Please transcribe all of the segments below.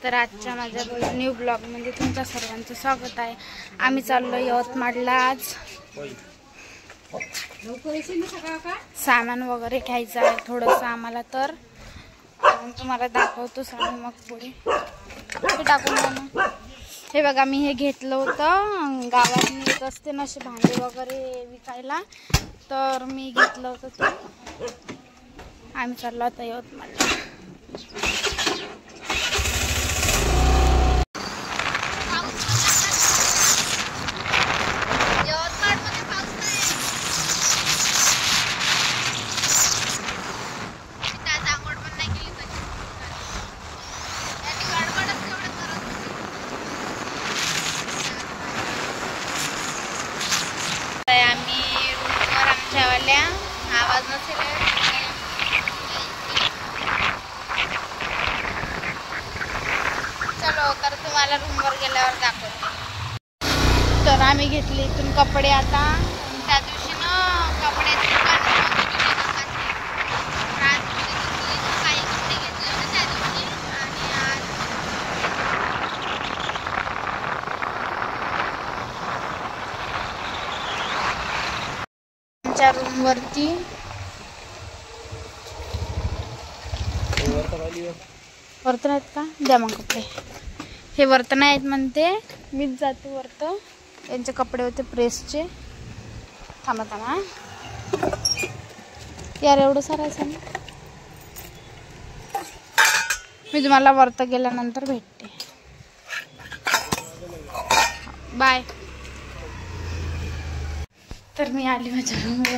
तर आजच्या माझ्या न्यू ब्लॉग मध्ये तुमच्या सर्वांचं स्वागत आहे। आम्ही चाललो यवतमाळला आज सामान वगैरे घ्यायचं आहे थोडंसं आम्हाला, तर तुम्हाला दाखवतो सामान मग पुढे टाकून देणं। हे बघा मी हे घेतलं होतं, गावात मिळत असते ना असे भांडे वगैरे विकायला, तर मी घेतलं होतं ते। आम्ही चाललो आता यवतमाळला। आवाज नसेल चलो तर तुम्हाला रूमवर गेल्यावर दाखवते। तर आम्ही घेतले इथून कपडे। आता त्या दिवशी ना कपड्याची दुकान काही कपडे घेतले होते त्या दिवशी, आणि आज आमच्या रूम वरती वर्तन आहेत का, द्या मग कपडे। हे वर्तन आहेत म्हणते, मीच जाते वरत। यांचे कपडे होते प्रेसचे। थांबा थांबा यार, एवढं सारायचं ना, मी तुम्हाला वरत गेल्यानंतर भेटते। बाय। तर मी आली माझ्या रूमवर।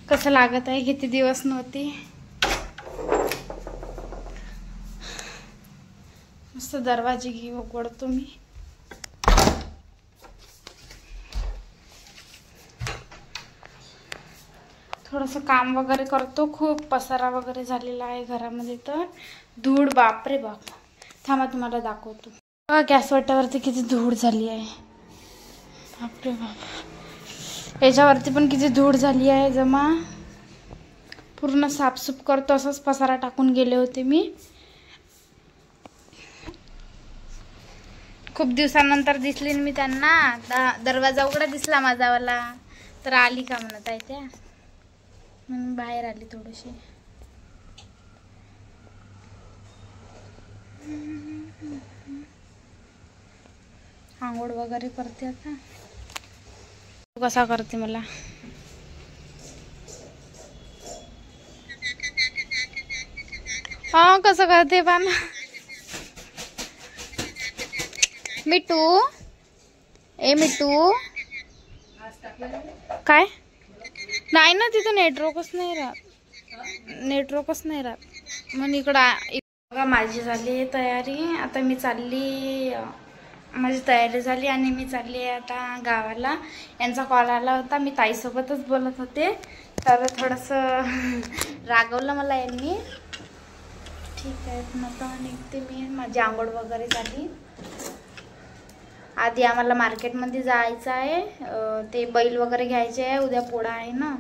कसं लागत आहे, किती दिवस नव्हती। मस्त दरवाजे उघडतो मी। थोडंसं काम वगैरे करतो, खूप पसारा वगैरे झालेला आहे घरामध्ये, तर धूळ बापरे बाप। थांबा तुम्हाला दाखवतो। गॅस वाट्यावरती किती धूळ झाली आहे, बापरे बाप। याच्यावरती पण किती धूळ झाली आहे जमा। पूर्ण साफसूफ करतो, असंच पसारा टाकून गेले होते मी। खूप दिवसानंतर दिसली मी त्यांना। दरवाजा उघडा दिसला माझावाला, तर आली का म्हणत आहे त्या, म्हणून बाहेर आली थोडीशी। आंघोळ वगैरे करते आता। तू कसा करते मला हा कसं करते पण मिठू, ए मिठू काय नाही ना, तिथं नेटवर्कच नाही राहत मग इकडं। माझी झाली तयारी, आता मी चालली, माझी तयारी झाली आणि मी चालली आहे आता गावाला। यांचा कॉल आला होता, मी ताईसोबतच बोलत होते, तर थोडंसं रागवलं मला यांनी। ठीक आहे मग निघते मी, माझी आंघोळ वगैरे झाली। आधी आम्हाला मार्केटमध्ये जायचं आहे, ते बैल वगैरे घ्यायचे आहे, उद्या पोळा आहे ना,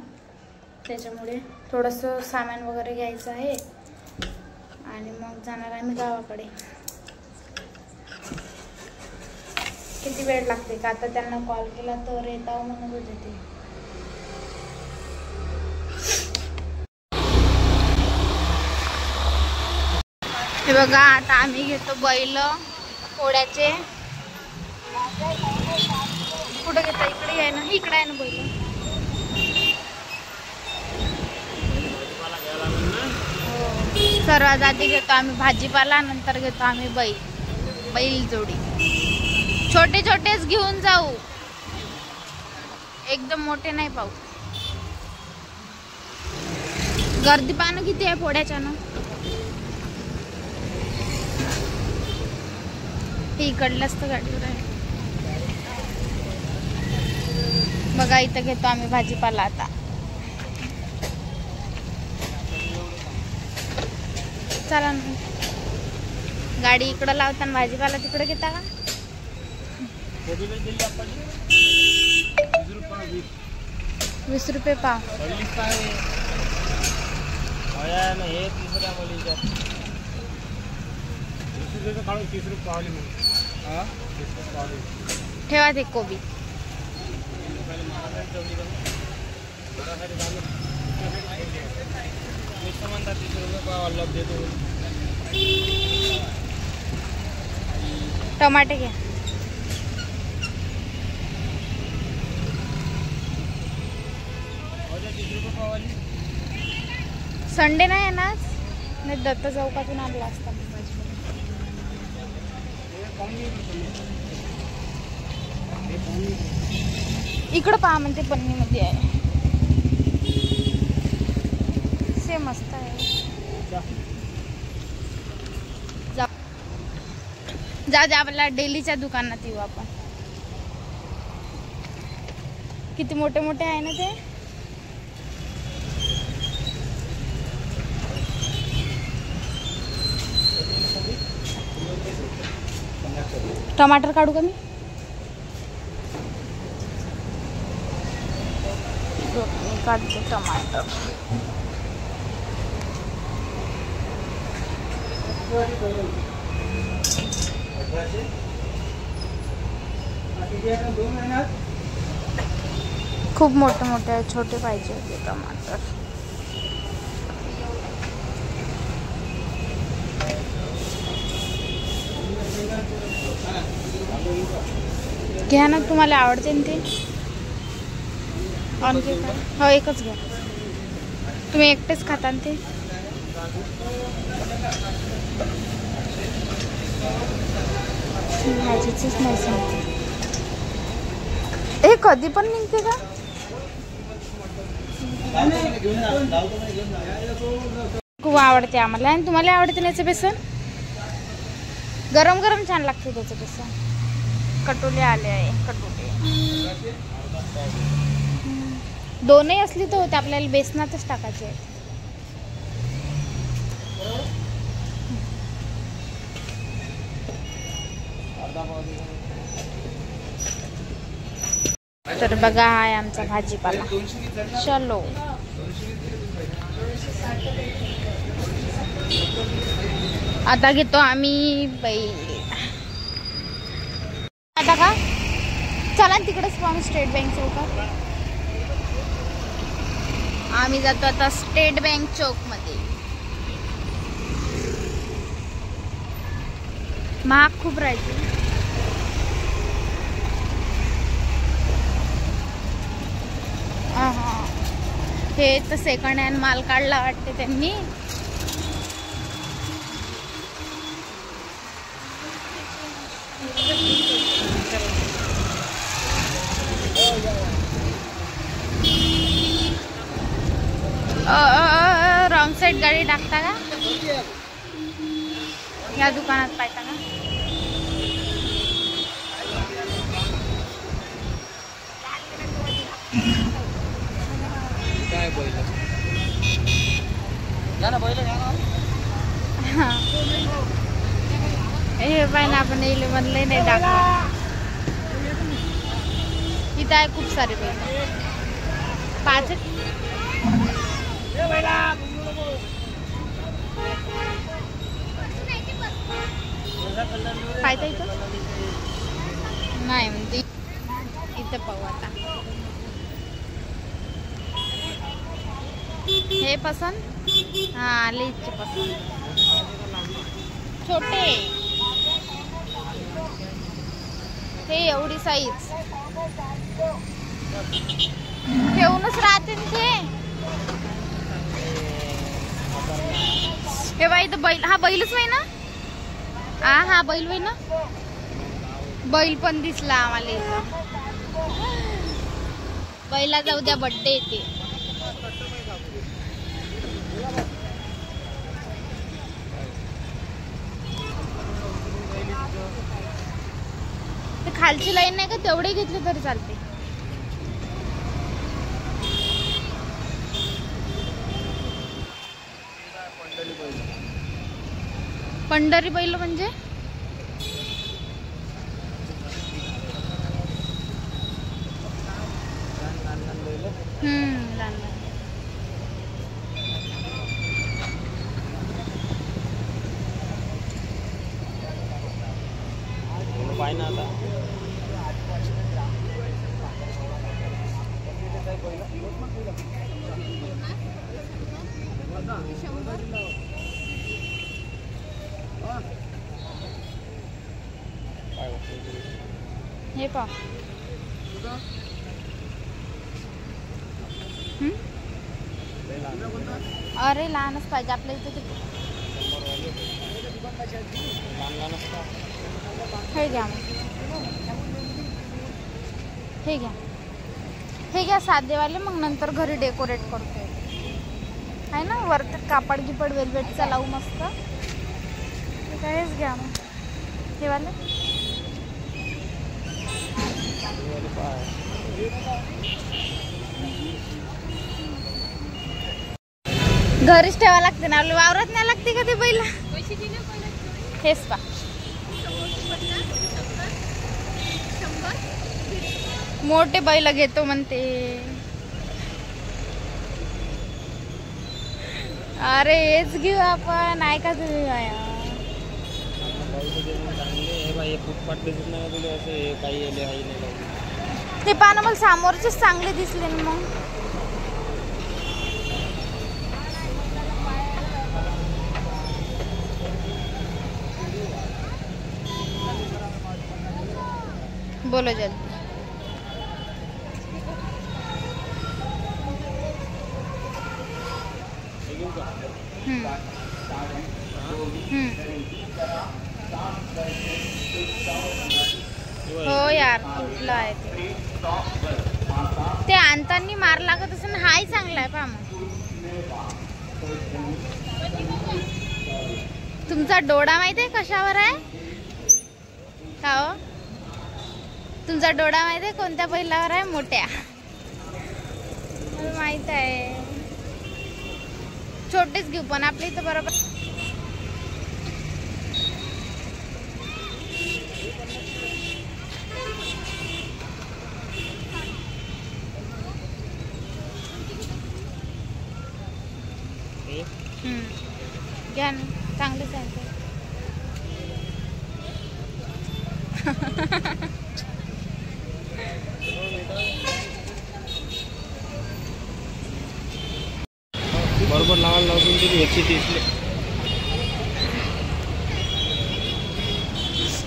त्याच्यामुळे थोडंसं सामान वगैरे घ्यायचं आहे आणि मग जाणार आहे मी गावाकडे। किती वेळ लागते का, आता त्यांना कॉल केला तर येताव म्हणत होते ते। हे बघा आता आम्ही घेतो बैल पोळ्याचे। कुठं घेता, इकडे आहे ना, इकडे आहे ना बैल। सर्वात आधी घेतो आम्ही भाजीपाला, नंतर घेतो आम्ही बैल जोडी। छोटे छोटेच घेऊन जाऊ, एकदम मोठे नाही पाहू। गर्दी पाहणं किती आहे पोळ्याच्या ना। हे इकडलंच तर गाडीवर आहे बघा। इथं घेतो आम्ही भाजीपाला आता। चला ना, गाडी इकडं लावताना भाजीपाला तिकडे घेता का। 20 रुपये पाव। ठेवा ते कोबी. टमाटे घ्या. संडे नाही ना, नाही दत्त चौकातून आणला असता इकडं पहा, म्हणजे पन्नीमध्ये आहे. सेम मस्त आहे. जा जा आपल्या डेलीच्या दुकानात येऊ आपण. किती मोठे मोठे आहे ना ते. टमाटर काढू का मी. काढते टमाटर. खूप मोठे मोठे छोटे पाहिजे होते टमाटर. घ्या ना, तुम्हाला आवडते ना ते. आणखी काय. हो एकच घ्या, तुम्ही एकटेच खाता ना ते. भाजीचीच नाही सांगते. हे कधी पण निघते का. खूप आवडते आम्हाला. आणि तुम्हाला आवडते ना याचं बेसन. गरम गरम छान लागते त्याचं बेसन. कटोले आले आहे, कटोले दोनही असली तर होते. आपल्याला बेसनातच टाकायचे आहे. तर बघा, हा आहे आमचा भाजीपाला. चलो आता घेतो आम्ही बैल. आता का चला तिकडेच पाहू स्टेट बँक चौकात. आम्ही जातो आता स्टेट बँक चौक मध्ये. महाग खूप राहायचे. हे तर सेकंड हँड माल काढला वाटते त्यांनी. रॉंग साइड गाडी टाकता का. या दुकानात पाहता का. हे पाय ना, आपण येईल म्हणले नाही टाकलं. इथं आहे खूप सारे बैल. 5 पाहिजे इथं नाही म्हणते. इथं पाहू आता. हे पसंत. हा आले इथचे पसंत. छोटे हे एवढी साईज ठेवूनच राहते ते. हे बाई इथं बैल. हा बैलच नाही ना. हा बैल होय ना. बैल पण दिसला आम्हाला इथं. बैलाचा उद्या बर्थडे येते. ते खालची लाईन नाही का, तेवढे घेतले तरी चालते. पंढरी बैल म्हणजे लहान. पाय ना आता हे पा अरे लहानच पाहिजे आपल्या इथे. हे घ्या हे घ्या हे घ्या साधेवाले, मग नंतर घरी डेकोरेट करतो आहे ना. वरती कापड गिपड वेलवेटचा लावू मस्त. हेच घ्या मग हे वाले. घरीच ठेवा लागते ना, वावरात नाही लागते का ते बैल. हेच पा मोठे बैल घेतो म्हणते. अरे हेच घेऊ आपण, ऐका तुम्ही बाया. ते पानं मला समोरचेच चांगले दिसले ना मग. बोलो जल्दी. हो यार कुठलं आहे ते आणताना मार लागत असं ना. हाय चांगला आहे पहा. मग तुमचा डोळा माहिती आहे कशावर आहे का हो? तुमचा डोळा माहिती आहे कोणत्या बैलावर आहे? मोठ्या. माहित आहे. छोटेच घेऊ पण आपल्या इथं बरोबर. घ्या ना, चांगलेच आहे. बरोबर लावायला लावून तरी 130.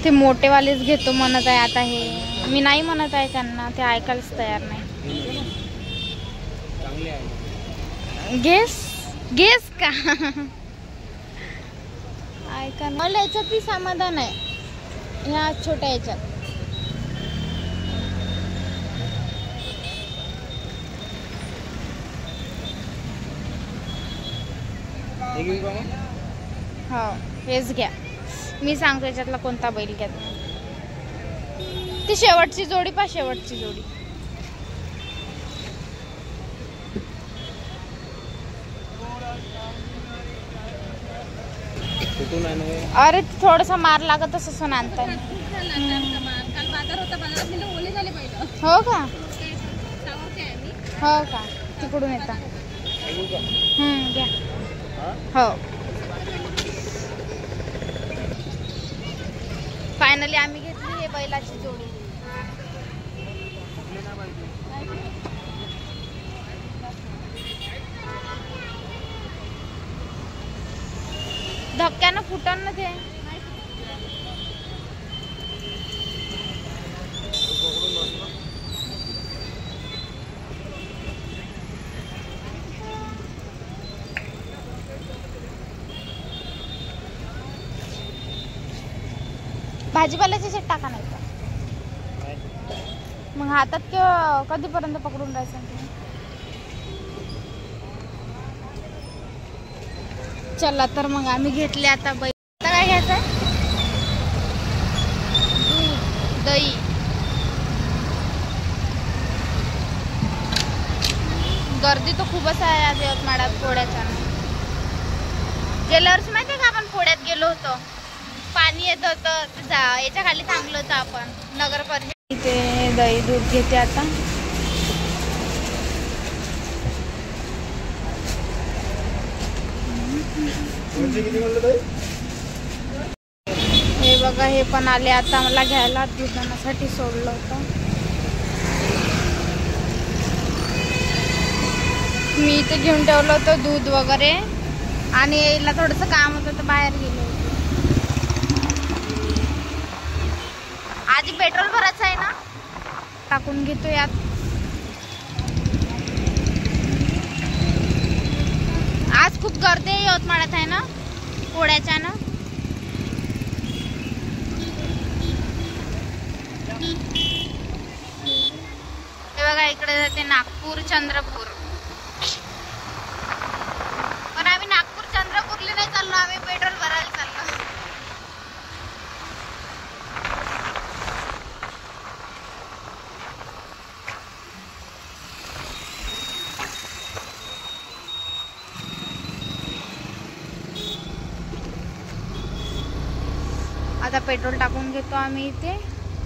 ते मोठेवालेच घेतो म्हणत आहे आता. हे मी नाही म्हणत आहे त्यांना, ते ऐकायलाच तयार नाही. चांगले आहे. गेस का ऐका. मला याच्यातही समाधान आहे ह्या छोट्या याच्यात. हो हेच घ्या. मी सांगतो याच्यातला कोणता बैल घ्या. ती शेवटची जोडी पा, शेवटची जोडी. अरे थोडासा मार लागत असं आणता. हो का? हो का? तिकडून येता. घ्या. हो फायनली आम्ही घेतली हे बैलाची जोडी. धक्क्यानं फुटन ना ते. भाजीपाल्याची शेट टाका नाही का मग हातात किंवा कधीपर्यंत पकडून राहायचं. चला तर मग आम्ही घेतले आता बैल. आता काय घ्यायचं आहे? दूध, दही. गर्दी तर खूपच आहे आज यवतमाळात पोळ्याच्या. गेल्या वर्षी माहिती आहे का आपण पोळ्यात गेलो होतो, पाणी येत होतं, याच्या खाली थांबलो होतो आपण नगर परिषद. इथे दही दूध घेते आता. हे बघा बघा हे पण आले आता मला घ्यायला, दुधासाठी सोडलं होतं. मी इथे घेऊन ठेवलं होतं दूध वगैरे आणि यायला थोडंसं काम होतं तर बाहेर गेलो होतो. आधी पेट्रोल भरायचं आहे ना, टाकून घेतो यात. आज खूप गर्दी आहे यवतमाळात आहे ना पोळ्याच्या ना. हे बघा इकडे जाते नागपूर चंद्रपूर, पण आम्ही नागपूर चंद्रपूरला नाही चाललो, आम्ही पेट्रोल भरायला चाललो. आता पेट्रोल टाकून घेतो आम्ही इथे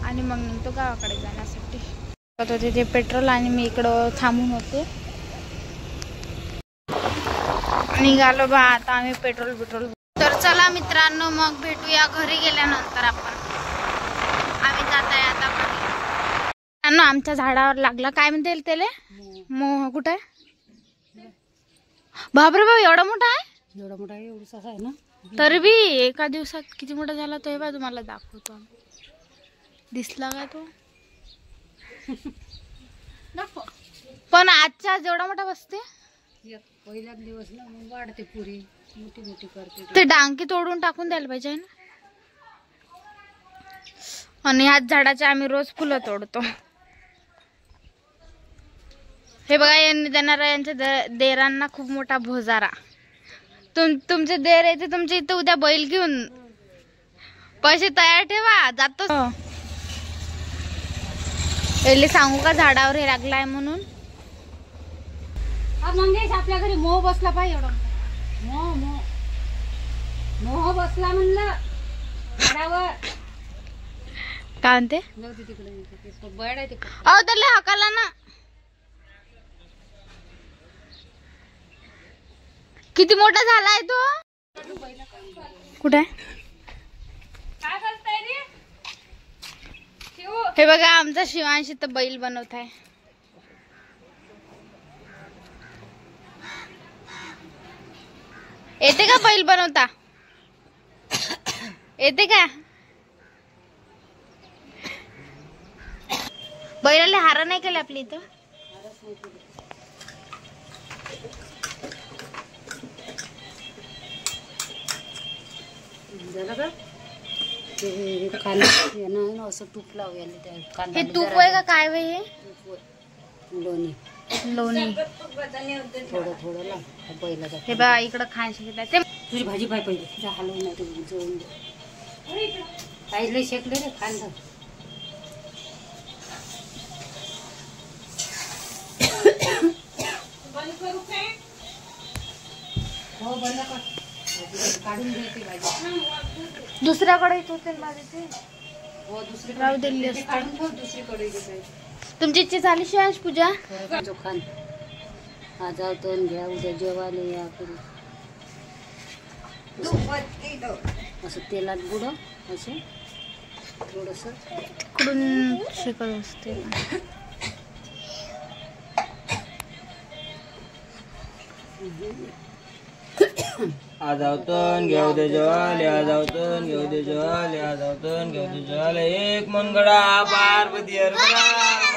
आणि मग निघतो गावाकडे जाण्यासाठी. तिथे पेट्रोल आणि मी इकडं थांबून होते. निघालो बा आता आम्ही पेट्रोल. तर चला मित्रांनो मग भेटूया घरी गेल्यानंतर. आम्ही जात आहे आता घरी. आमच्या झाडावर लागला काय म्हणते त्याला मोह. कुठं आहे बापरे बाबा, एवढा मोठा आहे? एवढा मोठा आहे, एवढाच आहे ना. तरी बी एका दिवसात किती मोठा झाला तो हे बा तुम्हाला दाखवतो. दिसला का तो? पण आजच्या जेवढा मोठा बसते पहिल्याच दिवस ना मग वाढते पुरी मोठी मोठी करते. ते डांकी तोडून टाकून द्यायला पाहिजे ना. आणि ह्याच झाडाचे आम्ही रोज फुलं तोडतो. हे बघा यांनी देणारा यांच्या देरांना खूप मोठा भोजारा. तुमचे देर येते तुमच्या इथं उद्या बैल घेऊन. पैसे तयार ठेवा जातो. पहिले सांगू का झाडावर हे लागलाय म्हणून. मंगेश आपल्या घरी मोह बसला पाहिजे. एवढा मोह बसला म्हणलं झाडावर. काय म्हणते बर्ड आहे ते. अहो त्याला हाकाला ना. किती मोठा झालाय तो. कुठे हे बघा आमचा शिवांशी तर बैल बनवत आहे. येते का बैल बनवता? येते का? बैलाला हार नाही केले आपल्या इथं. झालं का ते कांदा असं तूप लावूया त्या कांदा. हे तूप आहे का काय वे? हे लोणी थोडं थोडं लाव पहिला. हे बा इकडं खायचं घेतलं ते. तुझी भाजी पाय पहिले हलवून नाही ते जळून दे. काही लई शेकले रे कांदा. हो बंद कर. काढून घ्यायची भाजी. दुसऱ्याकडे होते माझे ते. हो दुसरी राहू दिली असते. काढून ठेव दुसरीकडे. तुमची इच्छा झाली शिवांश पूजा? जो खान आज आवतो घ्या उद्या जेवायला या करू. असं तेलात बुड असं थोडस तिकडून शिकत असते. आज आवतन घेऊ दे जवाल, आज आवतन घेऊ दे जवाल, आज आवतन घेऊ दे जवाल. एक मनगडा पार्वती हरभरा.